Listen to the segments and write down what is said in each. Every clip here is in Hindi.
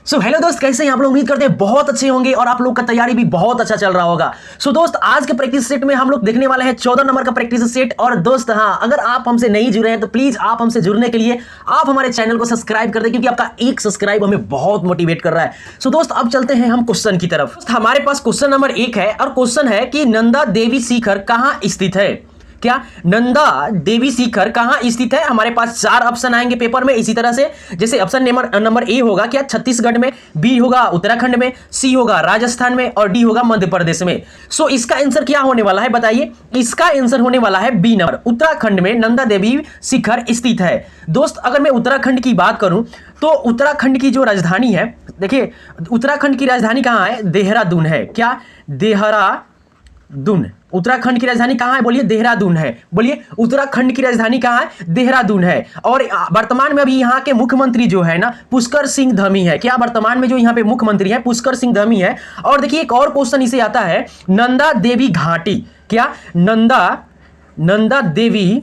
सो हेलो दोस्त, कैसे हैं आप लोग? उम्मीद करते हैं बहुत अच्छे होंगे और आप लोग का तैयारी भी बहुत अच्छा चल रहा होगा। सो दोस्त, आज के प्रैक्टिस सेट में हम लोग देखने वाले हैं 14 नंबर का प्रैक्टिस सेट। और दोस्त हाँ, अगर आप हमसे नहीं जुड़े हैं तो प्लीज आप हमसे जुड़ने के लिए आप हमारे चैनल को सब्सक्राइब कर दें, क्योंकि आपका एक सब्सक्राइब हमें बहुत मोटिवेट कर रहा है। सो दोस्त, अब चलते हैं हम क्वेश्चन की तरफ। हमारे पास क्वेश्चन नंबर 1 है और क्वेश्चन है कि नंदा देवी शिखर कहां स्थित है। क्या नंदा देवी शिखर कहां स्थित है? हमारे पास 4 ऑप्शन आएंगे पेपर में इसी तरह से। जैसे ऑप्शन नंबर ए होगा क्या छत्तीसगढ़ में, बी होगा उत्तराखंड में, सी होगा राजस्थान में और डी होगा मध्य प्रदेश में। सो इसका आंसर क्या होने वाला है बताइए? इसका आंसर होने वाला है बी नंबर, उत्तराखंड में नंदा देवी शिखर स्थित है। दोस्त, अगर मैं उत्तराखंड की बात करूं तो उत्तराखंड की जो राजधानी है, देखिए उत्तराखंड की राजधानी कहां है? देहरादून है। क्या? देहरादून। उत्तराखंड की राजधानी कहां है? बोलिए देहरादून है। बोलिए उत्तराखंड की राजधानी कहां है? देहरादून है। और वर्तमान में अभी यहां के मुख्यमंत्री जो है ना पुष्कर सिंह धामी है। क्या वर्तमान में जो यहां पे मुख्यमंत्री है पुष्कर सिंह धामी है। और देखिए एक और क्वेश्चन इसे आता है, नंदा देवी घाटी। क्या? नंदा देवी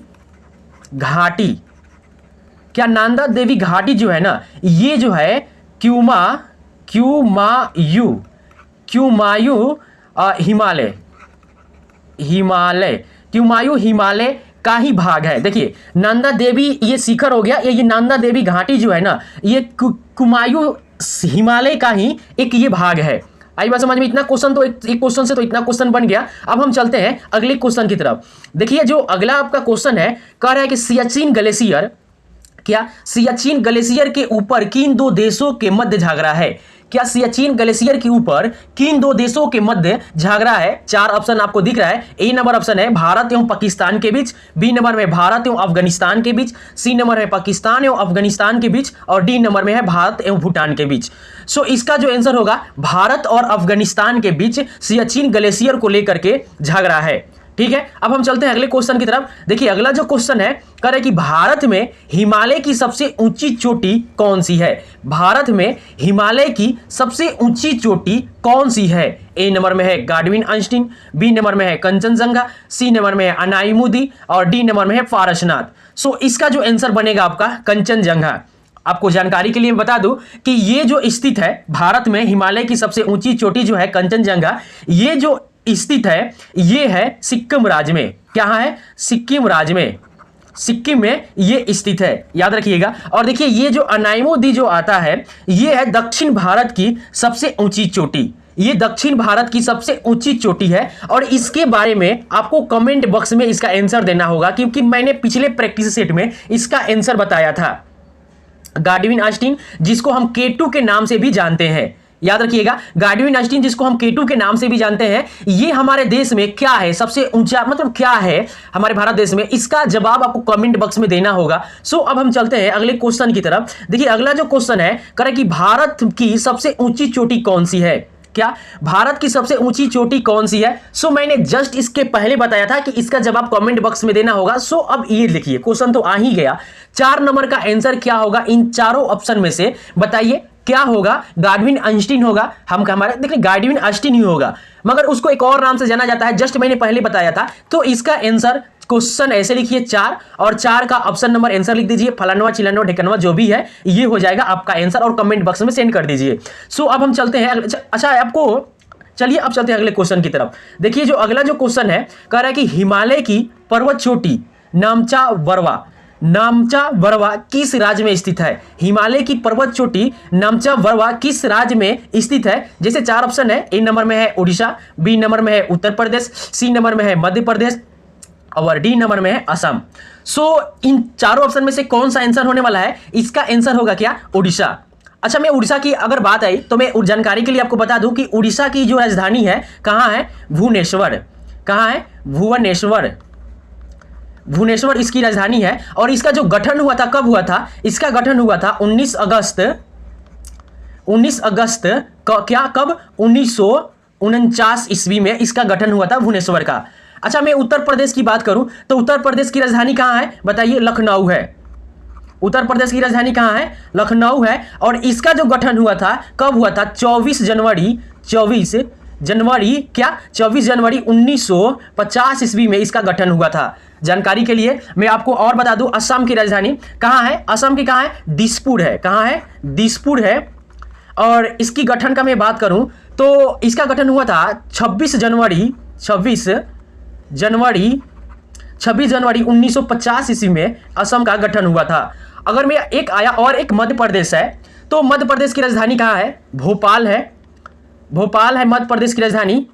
घाटी। क्या नंदा देवी घाटी जो है ना, ये जो है क्युमायू हिमालय का ही भाग है। देखिए नंदा देवी ये शिखर हो गया, ये नंदा देवी घाटी जो है ना, ये कुमायूं हिमालय का ही एक ये भाग है। आई बात समझ में? इतना क्वेश्चन तो एक क्वेश्चन से तो इतना क्वेश्चन बन गया। अब हम चलते हैं अगले क्वेश्चन की तरफ। देखिए जो अगला आपका क्वेश्चन है, कह रहा है कि सियाचिन ग्लेशियर, क्या सियाचिन ग्लेशियर के ऊपर किन 2 देशों के मध्य झगड़ा है? क्या सियाचिन ग्लेशियर के ऊपर किन 2 देशों के मध्य झगड़ा है? 4 ऑप्शन आपको दिख रहा है। ए नंबर ऑप्शन है भारत एवं पाकिस्तान के बीच, बी नंबर में भारत एवं अफगानिस्तान के बीच, सी नंबर है पाकिस्तान एवं अफगानिस्तान के बीच और डी नंबर में है भारत एवं भूटान के बीच। सो इसका जो आंसर होगा, भारत और अफगानिस्तान के बीच सियाचिन ग्लेशियर को लेकर के झगड़ा है। ठीक है, अब हम चलते हैं अगले क्वेश्चन की तरफ। देखिए अगला जो क्वेश्चन है, कह रहा है कि भारत में हिमालय की सबसे ऊंची चोटी कौन सी है? भारत में हिमालय की सबसे ऊंची चोटी कौन सी है? ए नंबर में है गाडविन आइंस्टीन, बी नंबर में है कंचनजंगा, सी नंबर में है अनाईमुदी और डी नंबर में है पारसनाथ। सो इसका जो आंसर बनेगा आपका कंचनजंगा। आपको जानकारी के लिए बता दूं कि ये जो स्थित है भारत में, हिमालय की सबसे ऊंची चोटी जो है कंचनजंगा, ये जो स्थित है ये है सिक्किम राज्य में। क्या है? सिक्किम राज्य में, सिक्किम में ये स्थित है, याद रखिएगा। और देखिए ये जो अनाईमुदी जो आता है, ये है दक्षिण भारत की सबसे ऊंची चोटी। ये दक्षिण भारत की सबसे ऊंची चोटी है और इसके बारे में आपको कमेंट बॉक्स में इसका आंसर देना होगा, क्योंकि मैंने पिछले प्रैक्टिस सेट में इसका आंसर बताया था। गाडविन आइंस्टीन, जिसको हम K2 के नाम से भी जानते हैं, याद रखिएगा गाडविन आइंस्टीन जिसको हम K2 के नाम से भी जानते हैं, ये हमारे देश में क्या है? सबसे ऊंचा मतलब क्या है हमारे भारत देश में? इसका जवाब आपको कमेंट बॉक्स में देना होगा। सो अब हम चलते हैं अगले क्वेश्चन की तरफ। देखिए अगला जो क्वेश्चन है, कह रहा है कि भारत की सबसे ऊंची चोटी कौन सी है? क्या भारत की सबसे ऊंची चोटी कौन सी है? सो मैंने जस्ट इसके पहले बताया था कि इसका जवाब कमेंट बॉक्स में देना होगा। सो अब ये लिखिए, क्वेश्चन तो आ ही गया। 4 नंबर का आंसर क्या होगा इन चारों ऑप्शन में से? बताइए क्या होगा? गाडविन आइंस्टीन होगा। हम हमारे देखिए गाडविन आइंस्टीन ही होगा, मगर उसको एक और नाम से जाना जाता है, जस्ट मैंने पहले बताया था। तो इसका आंसर क्वेश्चन ऐसे लिखिए 4 और 4 का ऑप्शन नंबर आंसर लिख दीजिए, फलानवा चिलानवा ढिकनवा जो भी है, ये हो जाएगा आपका आंसर और कमेंट बॉक्स में सेंड कर दीजिए। सो अब हम चलते हैं अच्छा आपको, चलिए अब चलते हैं अगले क्वेश्चन की तरफ। देखिए जो अगला जो क्वेश्चन है, कह रहा है कि हिमालय की पर्वत चोटी नामचा बरवा किस राज्य में स्थित है? हिमालय की पर्वत चोटी नामचा बरवा किस राज्य में स्थित है? जैसे 4 ऑप्शन है। ए नंबर में है उड़ीसा, बी नंबर में है उत्तर प्रदेश, सी नंबर में है मध्य प्रदेश और डी नंबर में है असम। सो इन चारों ऑप्शन में से कौन सा आंसर होने वाला है? इसका आंसर होगा क्या? उड़ीसा। अच्छा, मैं उड़ीसा की अगर बात आई तो मैं जानकारी के लिए आपको बता दूं कि उड़ीसा की जो राजधानी है कहां है? भुवनेश्वर। कहां है? भुवनेश्वर इसकी राजधानी है। और इसका जो गठन हुआ था, कब हुआ था? इसका गठन हुआ था 19 अगस्त क्या कब? 1949 ईस्वी में इसका गठन हुआ था भुवनेश्वर का। अच्छा, मैं उत्तर प्रदेश की बात करूं तो उत्तर प्रदेश की राजधानी कहां है? बताइए। लखनऊ है। उत्तर प्रदेश की राजधानी कहां है? लखनऊ है। और इसका जो गठन हुआ था, कब हुआ था? 24 जनवरी 1950 ईस्वी में इसका गठन हुआ था। जानकारी के लिए मैं आपको और बता दूं, असम की राजधानी कहां है? असम की कहां है? दिसपुर है। कहां है? दिसपुर है। और इसकी गठन का मैं बात करूं तो इसका गठन हुआ था 26 जनवरी 1950 ईस्वी में असम का गठन हुआ था। अगर मैं एक आया और एक मध्य प्रदेश है, तो मध्य प्रदेश की राजधानी कहाँ है? भोपाल है। भोपाल है मध्य प्रदेश की राजधानी।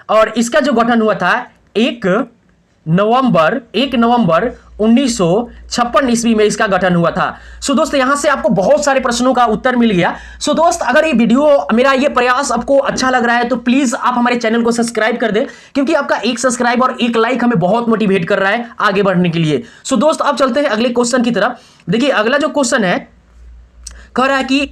और इसका जो गठन हुआ था 1 नवंबर 1956 ईस्वी में इसका गठन हुआ था। सो दोस्त यहां से आपको बहुत सारे प्रश्नों का उत्तर मिल गया। सो दोस्त अगर ये वीडियो, मेरा ये प्रयास आपको अच्छा लग रहा है तो प्लीज आप हमारे चैनल को सब्सक्राइब कर दें, क्योंकि आपका एक सब्सक्राइब और एक लाइक हमें बहुत मोटिवेट कर रहा है आगे बढ़ने के लिए। सो दोस्त अब चलते हैं अगले क्वेश्चन की तरफ। देखिए अगला जो क्वेश्चन है कह रहा है कि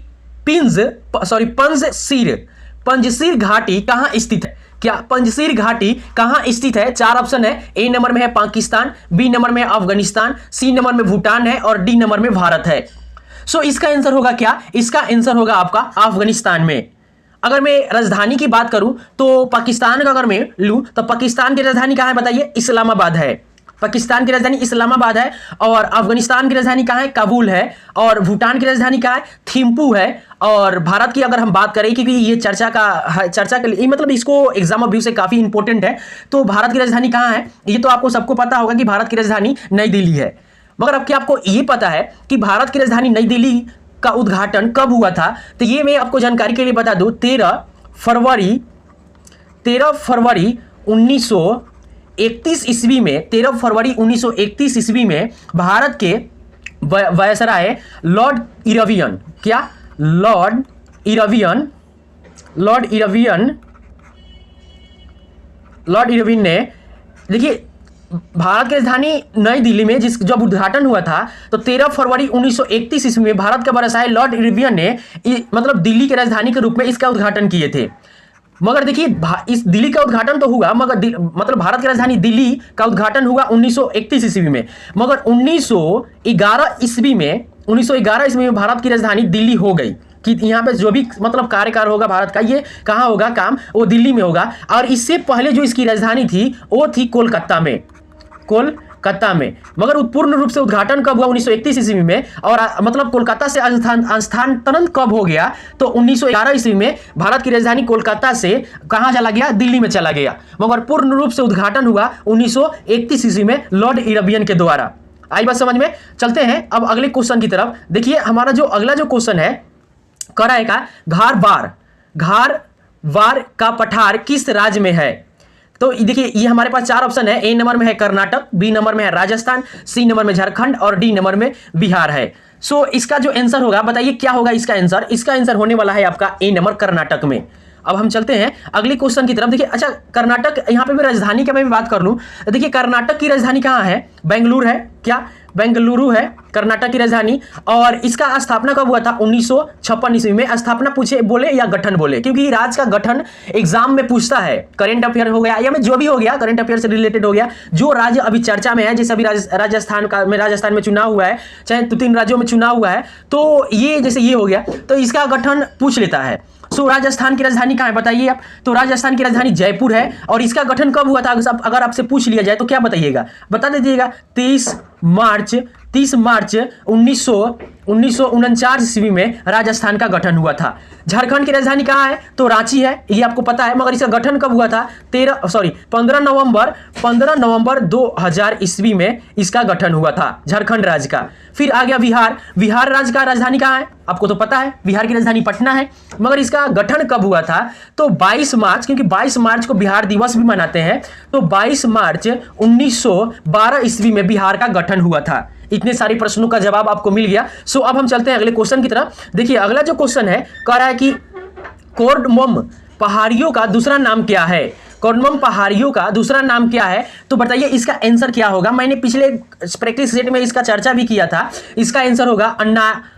पंजशीर घाटी कहां स्थित है? क्या पंजशीर घाटी कहां स्थित है? 4 ऑप्शन है। ए नंबर में है पाकिस्तान, बी नंबर में है अफगानिस्तान, सी नंबर में भूटान है और डी नंबर में भारत है। सो इसका आंसर होगा क्या? इसका आंसर होगा आपका अफगानिस्तान में। अगर मैं राजधानी की बात करूं तो पाकिस्तान का अगर मैं लूं तो पाकिस्तान की राजधानी कहां है बताइए? इस्लामाबाद है। पाकिस्तान की राजधानी इस्लामाबाद है। और अफगानिस्तान की राजधानी कहां है? काबुल है। और भूटान की राजधानी कहां है? थिम्पू है। और भारत की अगर हम बात करें, क्योंकि ये चर्चा के लिए, मतलब इसको एग्जाम ऑफ व्यू से काफी इंपॉर्टेंट है, तो भारत की राजधानी कहां है? ये तो आपको सबको पता होगा कि भारत की राजधानी नई दिल्ली है। मगर अब क्या आपको ये पता है कि भारत की राजधानी नई दिल्ली का उद्घाटन कब हुआ था? तो ये मैं आपको जानकारी के लिए बता दूं, 13 फरवरी 1931 ईस्वी में, 13 फरवरी 1931 ईस्वी में भारत के वायसराय लॉर्ड इरविन, क्या लॉर्ड इरविन ने, देखिए भारत की राजधानी नई दिल्ली में जब उद्घाटन हुआ था तो 13 फरवरी 1931 ईस्वी में भारत के वायसराय लॉर्ड इरविन ने मतलब दिल्ली की राजधानी के रूप में इसका उद्घाटन किए थे। मगर देखिए इस दिल्ली का उद्घाटन तो हुआ, मगर मतलब भारत की राजधानी दिल्ली का उद्घाटन हुआ 1931 ईस्वी में। मगर 1911 ईस्वी में भारत की राजधानी दिल्ली हो गई कि यहाँ पे जो भी मतलब कार्यकाल होगा भारत का, ये कहाँ होगा काम? वो दिल्ली में होगा। और इससे पहले जो इसकी राजधानी थी वो थी कोलकाता में। मगर पूर्ण रूप से उद्घाटन कब हुआ? 1931 ईस्वी में। और मतलब कोलकाता से स्थानांतरण कब हो गया? तो 1911 ईस्वी में भारत की राजधानी कोलकाता से कहां चला गया? दिल्ली में चला गया। मगर पूर्ण रूप से उद्घाटन हुआ 1931 ईस्वी में लॉर्ड इरविन के द्वारा। आई बात समझ में? चलते हैं अब अगले क्वेश्चन की तरफ। देखिए हमारा जो अगला जो क्वेश्चन है करा है का घारवार का पठार किस राज्य में है? तो देखिए ये हमारे पास 4 ऑप्शन है। ए नंबर में है कर्नाटक, बी नंबर में है राजस्थान, सी नंबर में झारखंड और डी नंबर में बिहार है। सो इसका जो आंसर होगा बताइए क्या होगा इसका आंसर? इसका आंसर होने वाला है आपका ए नंबर कर्नाटक में। अब हम चलते हैं अगले क्वेश्चन की तरफ। देखिए अच्छा कर्नाटक, यहाँ पे भी राजधानी का मैं भी बात कर लूं। देखिए कर्नाटक की राजधानी कहाँ है? बेंगलुरु है। क्या बेंगलुरु है कर्नाटक की राजधानी। और इसका स्थापना कब हुआ था? 1956 ईस्वी में। स्थापना पूछे बोले या गठन बोले, क्योंकि राज्य का गठन एग्जाम में पूछता है। करंट अफेयर हो गया या में जो भी हो गया, करंट अफेयर से रिलेटेड हो गया, जो राज्य अभी चर्चा में है, जैसे अभी राजस्थान में चुनाव हुआ है, चाहे 2-3 राज्यों में चुनाव हुआ है, तो ये जैसे ये हो गया तो इसका गठन पूछ लेता है। सो राजस्थान की राजधानी कहाँ है बताइए आप? तो राजस्थान की राजधानी जयपुर है। और इसका गठन कब हुआ था अगर आपसे पूछ लिया जाए तो क्या बताइएगा? बता दीजिएगा। 30 मार्च 1949 ईस्वी में राजस्थान का गठन हुआ था। झारखंड की राजधानी कहाँ है? तो रांची है, ये आपको पता है। मगर इसका गठन कब हुआ था? 15 नवंबर 2000 ईस्वी में इसका गठन हुआ था झारखंड राज्य का। फिर आ गया बिहार राज्य का राजधानी कहाँ है? आपको तो पता है बिहार की राजधानी पटना है। मगर इसका गठन कब हुआ था? तो 22 मार्च, क्योंकि 22 मार्च को बिहार दिवस भी मनाते हैं, तो 22 मार्च 1912 ईस्वी में बिहार का गठन हुआ था। इतने सारे प्रश्नों का जवाब आपको मिल गया। सो अब हम चलते हैं अगले क्वेश्चन की तरफ। देखिए अगला जो क्वेश्चन है कह रहा है कि कोर्डमम पहाड़ियों का दूसरा नाम क्या है? कोर्डमम पहाड़ियों का दूसरा नाम क्या है? तो बताइए इसका आंसर क्या होगा? मैंने पिछले प्रैक्टिस सेट में इसका चर्चा भी किया था। इसका आंसर होगा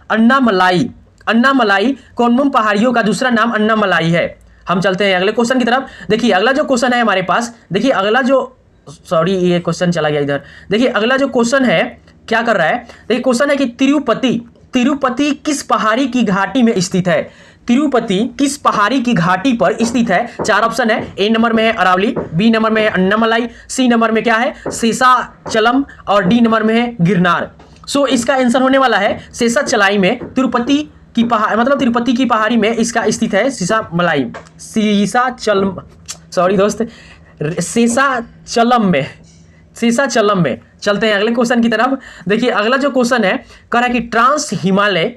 अन्नामलाई। कोर्डमम पहाड़ियों का दूसरा नाम अन्नामलाई है। हम चलते हैं अगले क्वेश्चन की तरफ। देखिए अगला जो क्वेश्चन है हमारे पास, देखिए अगला जो ये क्वेश्चन चला गया इधर। देखिए अगला जो क्वेश्चन है क्या कर रहा है? देखिए क्वेश्चन है कि तिरुपति किस पहाड़ी की घाटी में स्थित है? तिरुपति किस पहाड़ी की घाटी पर स्थित है? 4 ऑप्शन है। ए नंबर में है अरावली, बी नंबर में है अन्नामलाई, सी नंबर में क्या है शेषाचलम और डी नंबर में है गिरनार। सो इसका आंसर होने वाला है शेषाचलाई में तिरुपति की पहाड़ मतलब तिरुपति की पहाड़ी में इसका स्थित है सीसामलाई शेषाचलम में। चलते हैं अगले क्वेश्चन की तरफ। देखिए अगला जो क्वेश्चन है कह रहा है कि ट्रांस हिमालय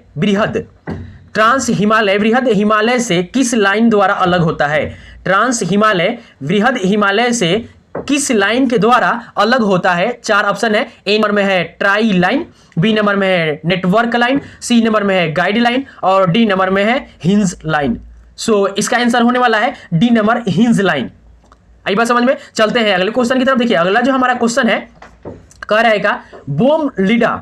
वृहद हिमालय से किस लाइन द्वारा अलग होता है। ट्रांस हिमालय वृहद हिमालय से किस लाइन के द्वारा अलग होता है। 4 ऑप्शन है। ए नंबर में है ट्राई लाइन, बी नंबर में है नेटवर्क लाइन, सी नंबर में है गाइड लाइन और डी नंबर में है हिंज लाइन। सो इसका आंसर होने वाला है डी नंबर हिंज लाइन। आई बात समझ में। चलते हैं अगले क्वेश्चन की तरफ। देखिए अगला जो हमारा क्वेश्चन है कह रहेगा बोमडीला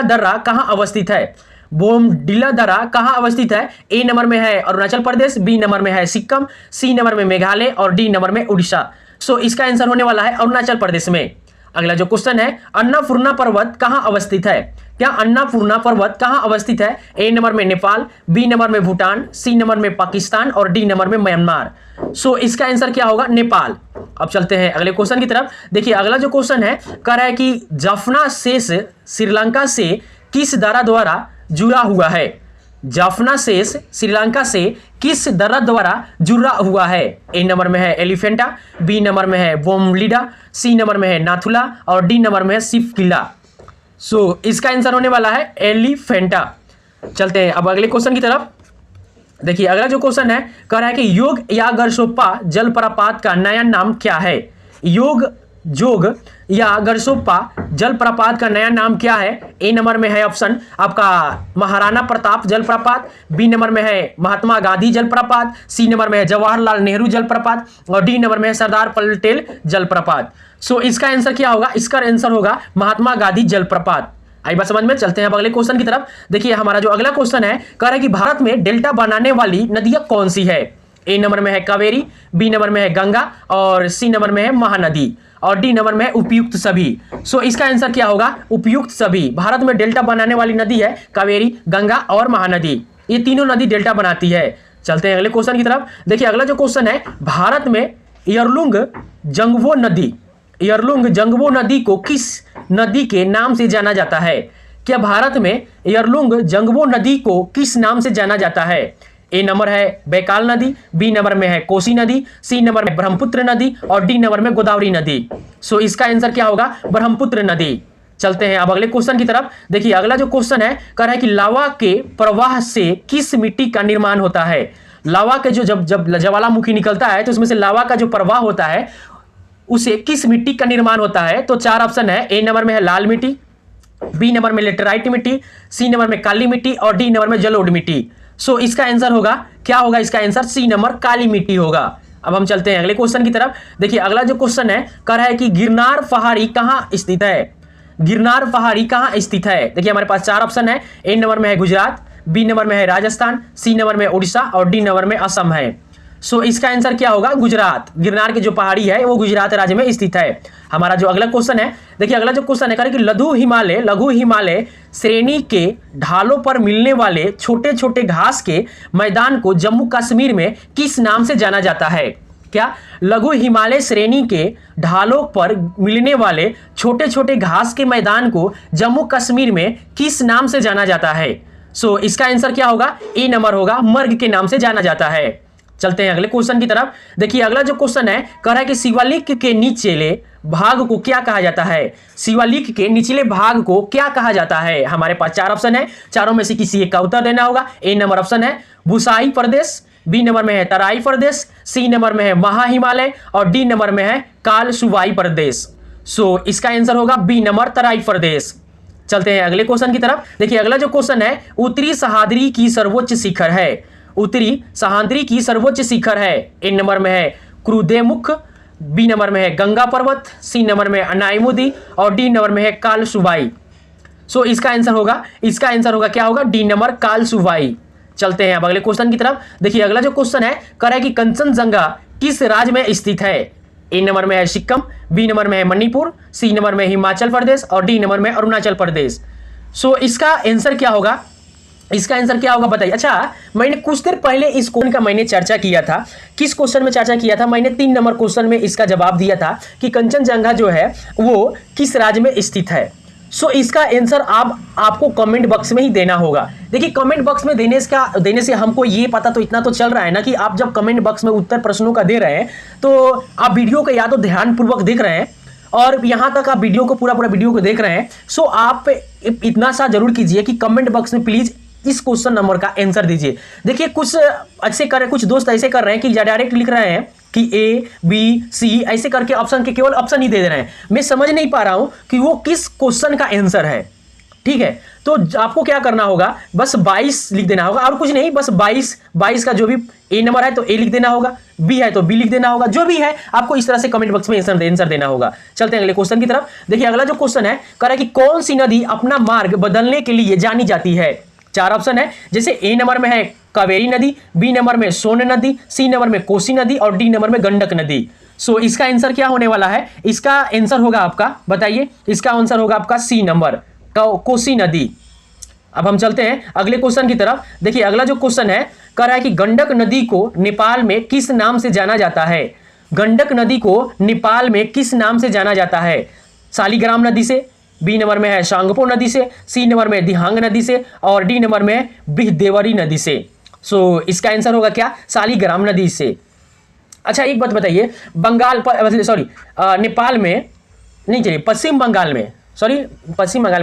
दर्रा कहां अवस्थित है। बोमडीला दर्रा कहां अवस्थित है। ए नंबर में है अरुणाचल प्रदेश, बी नंबर में है सिक्किम, सी नंबर में मेघालय और डी नंबर में उड़ीसा। सो इसका आंसर होने वाला है अरुणाचल प्रदेश में। अगला जो क्वेश्चन है अन्नपूर्णा पर्वत कहां अवस्थित है। क्या अन्नपूर्णा पर्वत कहां अवस्थित है। ए नंबर में नेपाल, बी नंबर में भूटान, सी नंबर में पाकिस्तान और डी नंबर में म्यांमार। सो इसका आंसर क्या होगा नेपाल। अब चलते हैं अगले क्वेश्चन की तरफ। देखिए अगला जो क्वेश्चन है कह रहा है कि जाफना शेष श्रीलंका से किस दर्रा द्वारा जुड़ा हुआ है। जाफना शेष श्रीलंका से किस दर्रा द्वारा जुड़ा हुआ है। ए नंबर में है एलिफेंटा, बी नंबर में है बोमडीला, सी नंबर में है नाथुला और डी नंबर में है शिवकिला। सो इसका आंसर होने वाला है एलिफेंटा। चलते हैं अब अगले क्वेश्चन की तरफ। देखिए अगला जो क्वेश्चन है कह रहा है कि योग या गरसोप्पा जलप्रपात का नया नाम क्या है। जोग या गरसोप्पा जलप्रपात का नया नाम क्या है। ए नंबर में है ऑप्शन आपका महाराणा प्रताप जलप्रपात, बी नंबर में है महात्मा गांधी जलप्रपात, सी नंबर में है जवाहरलाल नेहरू जलप्रपात और डी नंबर में है सरदार पटेल जलप्रपात। सो इसका आंसर क्या होगा। इसका आंसर होगा महात्मा गांधी जलप्रपात। आई बात समझ में। चलते हैं अब अगले क्वेश्चन की तरफ। देखिए हमारा जो अगला क्वेश्चन है कह रहा है कि भारत में डेल्टा बनाने वाली नदियां कौन सी है। ए नंबर में है कावेरी, बी नंबर में है गंगा और सी नंबर में है महानदी और डी नंबर में है उपयुक्त सभी। सो इसका आंसर क्या होगा उपयुक्त सभी। भारत में डेल्टा बनाने वाली नदी है कावेरी, गंगा और महानदी। ये तीनों नदी डेल्टा बनाती है। चलते हैं अगले क्वेश्चन की तरफ। देखिए अगला जो क्वेश्चन है भारत में यरलुंग जंगवो नदी को किस नदी के नाम से जाना जाता है। क्या भारत में यरलुंग जंगवो नदी को किस नाम से जाना जाता है। ए नंबर है बैकाल नदी, बी नंबर में है कोसी नदी, सी नंबर में ब्रह्मपुत्र नदी और डी नंबर में गोदावरी नदी। सो इसका आंसर क्या होगा ब्रह्मपुत्र नदी। चलते हैं अब अगले क्वेश्चन की तरफ। देखिए अगला जो क्वेश्चन है कह रहा है कि लावा के प्रवाह से किस मिट्टी का निर्माण होता है। लावा के जो जब ज्वालामुखी निकलता है तो उसमें से लावा का जो प्रवाह होता है उसे किस मिट्टी का निर्माण होता है। तो 4 ऑप्शन है। ए नंबर में है लाल मिट्टी, बी नंबर में लेटेराइट मिट्टी, सी नंबर में काली मिट्टी और डी नंबर में जलोढ़ मिट्टी। सो इसका आंसर होगा क्या होगा। इसका आंसर सी नंबर काली मिट्टी होगा। अब हम चलते हैं अगले क्वेश्चन की तरफ। देखिए अगला जो क्वेश्चन है कह रहा है कि गिरनार पहाड़ी कहां स्थित है। गिरनार पहाड़ी कहां स्थित है। देखिए हमारे पास 4 ऑप्शन है। ए नंबर में है गुजरात, बी नंबर में है राजस्थान, सी नंबर में उड़ीसा और डी नंबर में असम है। सो इसका आंसर क्या होगा गुजरात। गिरनार की जो पहाड़ी है वो गुजरात राज्य में स्थित है। हमारा जो अगला क्वेश्चन है देखिए अगला जो क्वेश्चन है कि लघु हिमालय श्रेणी के ढालों पर मिलने वाले छोटे छोटे घास के मैदान को जम्मू कश्मीर में किस नाम से जाना जाता है। क्या लघु हिमालय श्रेणी के ढालों पर मिलने वाले छोटे छोटे घास के मैदान को जम्मू कश्मीर में किस नाम से जाना जाता है। सो इसका आंसर क्या होगा ए नंबर होगा मर्ग के नाम से जाना जाता है। चलते हैं अगले क्वेश्चन की तरफ। देखिए अगला जो क्वेश्चन है कह रहा है कि शिवालिक के निचले भाग को क्या कहा जाता है। शिवालिक के निचले भाग को क्या कहा जाता है। हमारे पास 4 ऑप्शन है। चारों में से किसी एक का उत्तर देना होगा। ए नंबर ऑप्शन है बुसाई प्रदेश, बी नंबर में है तराई प्रदेश, सी नंबर में है महा हिमालय और डी नंबर में है काल सुवाई प्रदेश। सो इसका आंसर होगा बी नंबर तराई प्रदेश। चलते हैं अगले क्वेश्चन की तरफ। देखिए अगला जो क्वेश्चन है उत्तरी सह्याद्री की सर्वोच्च शिखर है। उत्तरी सह्याद्री की सर्वोच्च शिखर है। ए नंबर में है क्रुदेमुख, बी नंबर में है गंगा पर्वत, सी नंबर में अनाइमुदी और डी नंबर में है काल सुवाई। सो इसका आंसर होगा क्या होगा डी नंबर काल सुवाई। चलते हैं अब अगले क्वेश्चन की तरफ। देखिए अगला जो क्वेश्चन है कह रहा है कि कंचनजंगा किस राज्य में स्थित है। ए नंबर में है सिक्किम, बी नंबर में है मणिपुर, सी नंबर में हिमाचल प्रदेश और डी नंबर में अरुणाचल प्रदेश। सो इसका आंसर क्या होगा बताइए। अच्छा मैंने कुछ देर पहले इस क्वेश्चन का मैंने चर्चा किया था। किस क्वेश्चन में चर्चा किया था। मैंने 3 नंबर क्वेश्चन में इसका जवाब दिया था कि कंचनजंगा जो है वो किस राज्य में स्थित है। सो इसका आंसर आपको कमेंट बॉक्स में ही देना होगा। देखिए कमेंट बॉक्स में देने से हमको ये पता तो इतना तो चल रहा है ना कि आप जब कमेंट बॉक्स में उत्तर प्रश्नों का दे रहे हैं तो आप वीडियो को या तो ध्यानपूर्वक देख रहे हैं और यहां तक आप वीडियो को पूरा वीडियो को देख रहे हैं। सो आप इतना सा जरूर कीजिए कि कमेंट बॉक्स में प्लीज इस क्वेश्चन नंबर का आंसर दीजिए। देखिए कुछ दोस्त ऐसे कर रहे हैं कि डायरेक्ट लिख रहे हैं कि ए बी सी ऐसे करके ऑप्शन के केवल ऑप्शन ही दे रहे हैं। मैं समझ नहीं पा रहा हूं कि वो किस क्वेश्चन का आंसर है। ठीक है, तो आपको क्या करना होगा, बस 22 लिख देना होगा और कुछ नहीं, बस 22 का जो भी ए नंबर है तो ए लिख देना होगा, बी है तो बी लिख देना होगा, जो भी है आपको इस तरह से कमेंट बॉक्स में आंसर देना होगा। चलते हैं अगले क्वेश्चन की तरफ। देखिए अगला जो क्वेश्चन है कह रहा है कि कौन सी नदी अपना मार्ग बदलने के लिए जानी जाती है। 4 ऑप्शन है, जैसे ए नंबर में है कावेरी नदी, बी नंबर में सोन नदी, सी नंबर में कोसी नदी और डी नंबर में गंडक नदी। सो इसका आंसर क्या होने वाला है, इसका आंसर होगा आपका, बताइए, इसका आंसर होगा आपका सी नंबर कोसी नदी। अब हम चलते हैं अगले क्वेश्चन की तरफ। देखिए अगला जो क्वेश्चन है कह रहा है कि गंडक नदी को नेपाल में किस नाम से जाना जाता है। गंडक नदी को नेपाल में किस नाम से जाना जाता है, शालिग्राम नदी से, बी नंबर में है सांगपो नदी से, सी नंबर में दिहांग नदी से और डी नंबर में बिहदेवरी नदी से। सो इसका आंसर होगा क्या, शालिग्राम नदी से। अच्छा एक बात बताइए, नेपाल में नहीं, चलिए पश्चिम बंगाल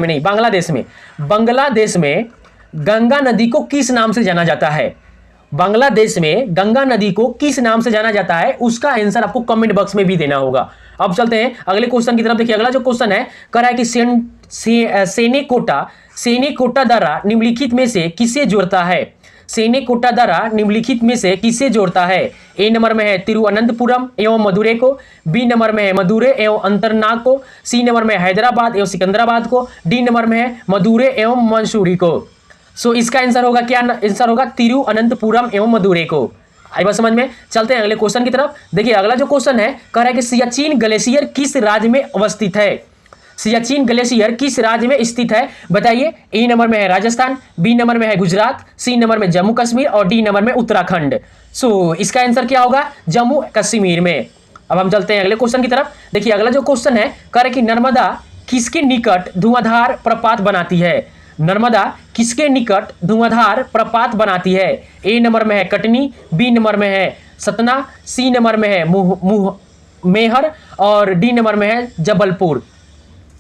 में नहीं, बांग्लादेश में गंगा नदी को किस नाम से जाना जाता है। बांग्लादेश में गंगा नदी को किस नाम से जाना जाता है, उसका आंसर आपको कमेंट बॉक्स में भी देना होगा। अब चलते हैं अगले क्वेश्चन की तरफ। देखिए अगला जो क्वेश्चन है कह रहा है कि सेनेकोटा दर्रा निम्नलिखित में से किसे जोड़ता है। सेनेकोटा दर्रा निम्नलिखित में से किसे जोड़ता है। ए नंबर में है तिरुवनंतपुरम एवं मदुरै को, बी नंबर में है मदुरै एवं अंतरनाग को, सी नंबर में हैदराबाद एवं सिकंदराबाद को, डी नंबर में है मदुरै एवं मंसूरी को। सो इसका आंसर होगा क्या, आंसर होगा तिरुवनंतपुरम एवं मदुरै को। आई बात समझ में। चलते हैं अगले क्वेश्चन की तरफ। देखिए अगला जो क्वेश्चन है कह रहा है कि सियाचिन ग्लेशियर किस राज्य में अवस्थित है। सियाचिन ग्लेशियर किस राज्य में स्थित है, बताइए। ए नंबर में है राजस्थान, बी नंबर में है गुजरात, सी नंबर में जम्मू कश्मीर और डी नंबर में उत्तराखंड। सो इसका आंसर क्या होगा, जम्मू कश्मीर में। अब हम चलते हैं अगले क्वेश्चन की तरफ। देखिए अगला जो क्वेश्चन है कह रहा है कि नर्मदा किसके निकट धुआंधार प्रपात बनाती है। नर्मदा किसके निकट धुआंधार प्रपात बनाती है। ए नंबर में है कटनी, बी नंबर में है सतना, सी नंबर में है मेहर और डी नंबर में है जबलपुर।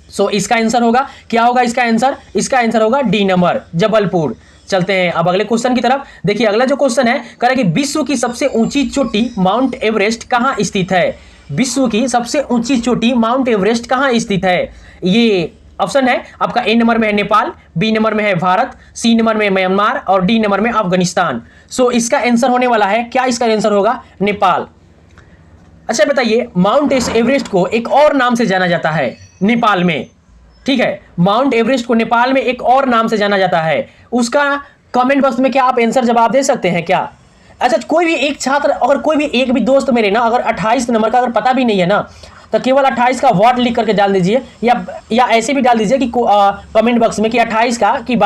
सो इसका आंसर होगा क्या होगा, इसका आंसर होगा डी नंबर जबलपुर। चलते हैं अब अगले क्वेश्चन की तरफ। देखिए अगला जो क्वेश्चन है कह रहा है कि विश्व की सबसे ऊंची चोटी माउंट एवरेस्ट कहां स्थित है। विश्व की सबसे ऊंची चोटी माउंट एवरेस्ट कहां स्थित है। ये ऑप्शन है आपका, ए नंबर में है नेपाल, बी नंबर में है भारत, सी नंबर में म्यांमार और डी नंबर में अफगानिस्तान। सो इसका आंसर होने वाला है क्या, इसका आंसर होगा नेपाल। अच्छा बताइए, माउंट एवरेस्ट को एक और नाम से जाना जाता है नेपाल में। ठीक है, माउंट एवरेस्ट को नेपाल में एक और नाम से जाना जाता है, उसका कमेंट बॉक्स में क्या आप आंसर जवाब दे सकते हैं क्या। अच्छा कोई भी एक छात्र, अगर कोई भी एक भी दोस्त मेरे ना अगर 28 नंबर का अगर पता भी नहीं है ना, तो केवल 28 का वर्ड लिख करके डाल दीजिए या ऐसे भी डाल दीजिए कि कमेंट बॉक्स में कि 28 का कि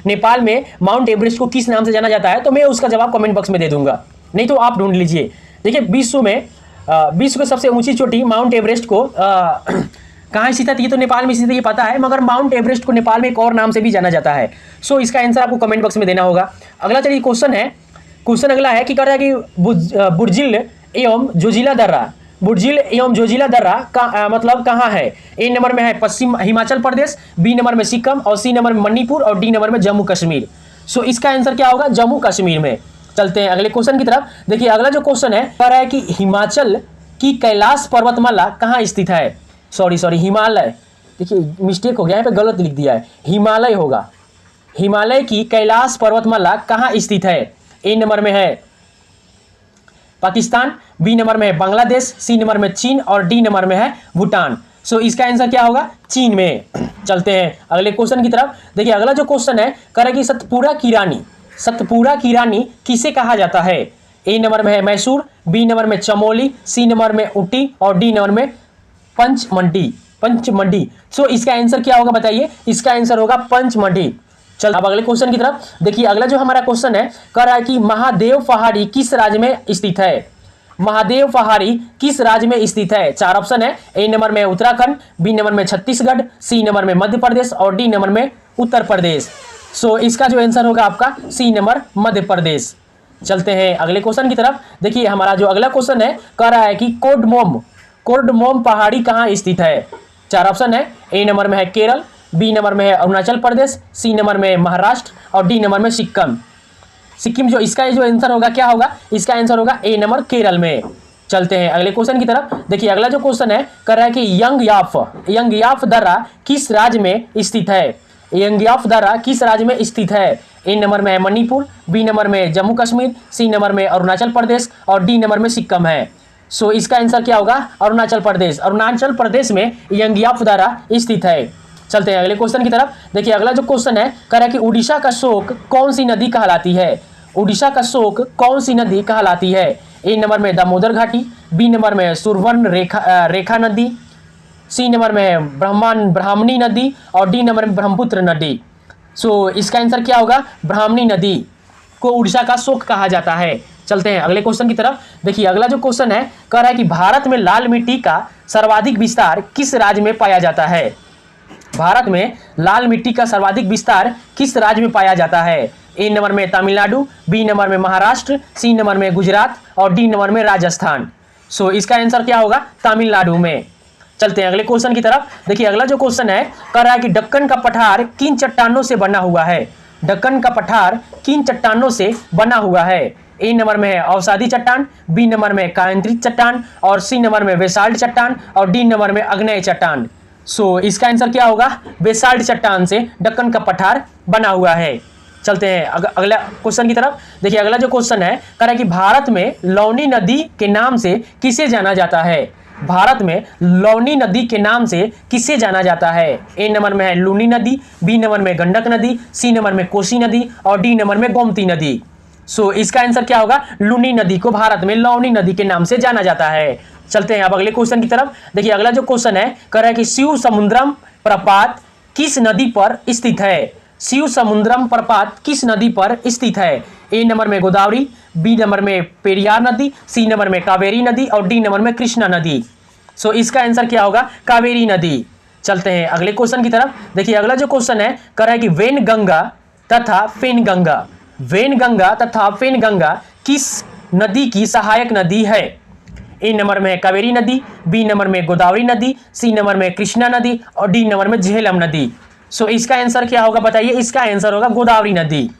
नेपाल में माउंट एवरेस्ट को किस नाम से जाना जाता है, तो मैं उसका जवाब कमेंट बॉक्स में दे दूंगा। नहीं तो आप ढूंढ लीजिए। देखिए विश्व की सबसे ऊंची चोटी माउंट एवरेस्ट को कहाँ स्थित है, ये तो नेपाल में स्थित है ये पता है, मगर माउंट एवरेस्ट को नेपाल में एक और नाम से भी जाना जाता है। सो इसका आंसर आपको कमेंट बॉक्स में देना होगा। अगला चलिए क्वेश्चन अगला है कि कह रहा है कि बुर्जिल एवं जोजिला दर्रा का मतलब कहाँ है। ए नंबर में है पश्चिम हिमाचल प्रदेश, बी नंबर में सिक्किम और सी नंबर में मणिपुर और डी नंबर में जम्मू कश्मीर। सो इसका आंसर क्या होगा, जम्मू कश्मीर में। चलते हैं अगले क्वेश्चन की तरफ। देखिए अगला जो क्वेश्चन है कह रहा है कि हिमाचल की कैलाश पर्वतमाला कहाँ स्थित है। सॉरी हिमालय, देखिए मिस्टेक हो गया, यहाँ पे गलत लिख दिया है, हिमालय होगा। हिमालय की कैलाश पर्वतमाला कहाँ स्थित है। ए नंबर में है पाकिस्तान, बी नंबर में है बांग्लादेश, सी नंबर में चीन और डी नंबर में है भूटान। सो इसका आंसर क्या होगा, चीन में। चलते हैं अगले क्वेश्चन की तरफ। देखिए अगला जो क्वेश्चन है कह रहा है कि सतपुरा की रानी किसे कहा जाता है। ए नंबर में है मैसूर, बी नंबर में चमोली, सी नंबर में ऊटी और डी नंबर में पंचमढ़ी। सो इसका आंसर क्या होगा बताइए, इसका आंसर होगा पंचमढ़ी। चल अब अगले क्वेश्चन की तरफ। देखिए अगला जो हमारा क्वेश्चन है कह रहा है कि महादेव पहाड़ी किस राज्य में स्थित है। महादेव पहाड़ी किस राज्य में स्थित है? 4 ऑप्शन है। ए नंबर में उत्तराखंड, बी नंबर में छत्तीसगढ़, सी नंबर में मध्य प्रदेश और डी नंबर में उत्तर प्रदेश। सो इसका जो आंसर होगा आपका सी नंबर मध्य प्रदेश। चलते हैं अगले क्वेश्चन की तरफ। देखिए हमारा जो अगला क्वेश्चन है कह रहा है कि कोर्डमोम पहाड़ी कहाँ स्थित है? 4 ऑप्शन है। ए नंबर में है केरल, बी नंबर में है अरुणाचल प्रदेश, सी नंबर में महाराष्ट्र और डी नंबर में सिक्किम। जो इसका जो आंसर होगा क्या होगा? इसका आंसर होगा ए नंबर केरल में। चलते हैं अगले क्वेश्चन की तरफ। देखिए अगला जो क्वेश्चन है कह रहा है कि यंगयाफ दर्रा किस राज्य में स्थित है? यंगयाफ दर्रा किस राज्य में स्थित है? ए नंबर में है मणिपुर, बी नंबर में जम्मू कश्मीर, सी नंबर में अरुणाचल प्रदेश और डी नंबर में सिक्किम है। सो इसका आंसर क्या होगा? अरुणाचल प्रदेश। अरुणाचल प्रदेश में यंगयाफ दर्रा स्थित है। चलते हैं अगले क्वेश्चन की तरफ। देखिए अगला जो क्वेश्चन है कह रहा है कि उड़ीसा का शोक कौन सी नदी कहलाती है? उड़ीसा का शोक कौन सी नदी कहलाती है? ए नंबर में दामोदर घाटी, बी नंबर में सुरवर्ण रेखा नदी, सी नंबर में ब्राह्मणी नदी और डी नंबर में ब्रह्मपुत्र नदी। सो इसका आंसर क्या होगा? ब्राह्मणी नदी को उड़ीसा का शोक कहा जाता है। चलते हैं अगले क्वेश्चन की तरफ। देखिए अगला जो क्वेश्चन है कह रहा है कि भारत में लाल मिट्टी का सर्वाधिक विस्तार किस राज्य में पाया जाता है? भारत में लाल मिट्टी का सर्वाधिक विस्तार किस राज्य में पाया जाता है? ए नंबर में तमिलनाडु, बी नंबर में महाराष्ट्र, सी नंबर में गुजरात और डी नंबर में राजस्थान। सो इसका आंसर क्या होगा? तमिलनाडु में। चलते हैं अगले क्वेश्चन की तरफ। देखिए अगला जो क्वेश्चन है कह रहा है कि दक्कन का पठार किन चट्टानों से बना हुआ है? दक्कन का पठार किन चट्टानों से बना हुआ है? ए नंबर में है अवसादी चट्टान, बी नंबर में कायंत्रित चट्टान और सी नंबर में बेसाल्ट चट्टान और डी नंबर में आग्नेय चट्टान। सो इसका आंसर क्या होगा? बेसाल्ट चट्टान से दक्कन का पठार बना हुआ है। चलते हैं अगला क्वेश्चन की तरफ। देखिए अगला जो क्वेश्चन है कह रहा है कि भारत में लौनी नदी के नाम से किसे जाना जाता है? भारत में लौनी नदी के नाम से किसे जाना जाता है? ए नंबर में है लूनी नदी, बी नंबर में गंडक नदी, सी नंबर में कोसी नदी और डी नंबर में गोमती नदी। सो इसका आंसर क्या होगा? लूनी नदी को भारत में लौनी नदी के नाम से जाना जाता है। चलते हैं अब अगले क्वेश्चन की तरफ। देखिए अगला जो क्वेश्चन है कह रहा है कि शिव समुद्रम प्रपात किस नदी पर स्थित है? शिव समुद्रम प्रपात किस नदी पर स्थित है? ए नंबर में गोदावरी, बी नंबर में पेरियार नदी, सी नंबर में कावेरी नदी और डी नंबर में कृष्णा नदी। सो इसका आंसर क्या होगा? कावेरी नदी। चलते हैं अगले क्वेश्चन की तरफ। देखिए अगला जो क्वेश्चन है कह रहा है कि वेनगंगा तथा पेनगंगा किस नदी की सहायक नदी है? ए नंबर में कावेरी नदी, बी नंबर में गोदावरी नदी, सी नंबर में कृष्णा नदी और डी नंबर में झेलम नदी। सो इसका आंसर क्या होगा बताइए? इसका आंसर होगा गोदावरी नदी।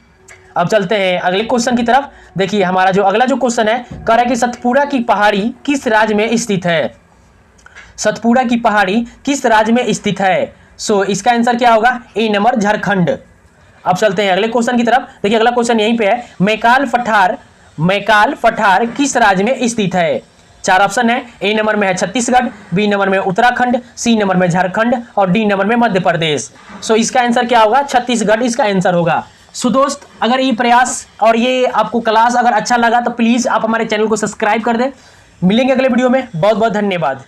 अब चलते हैं अगले क्वेश्चन की तरफ। देखिए हमारा जो अगला जो क्वेश्चन है कह रहा है कि सतपुड़ा की पहाड़ी किस राज्य में स्थित है? सतपुड़ा की पहाड़ी किस राज्य में स्थित है? सो इसका आंसर क्या होगा? ए नंबर झारखंड। अब चलते हैं अगले क्वेश्चन की तरफ। देखिए अगला क्वेश्चन यहीं पे है, मैकाल पठार किस राज्य में स्थित है? 4 ऑप्शन है। ए नंबर में है छत्तीसगढ़, बी नंबर में उत्तराखंड, सी नंबर में झारखंड और डी नंबर में मध्य प्रदेश। सो इसका आंसर क्या होगा? छत्तीसगढ़ इसका आंसर होगा। सो दोस्त अगर ये प्रयास और ये आपको क्लास अगर अच्छा लगा तो प्लीज़ आप हमारे चैनल को सब्सक्राइब कर दें। मिलेंगे अगले वीडियो में। बहुत बहुत धन्यवाद।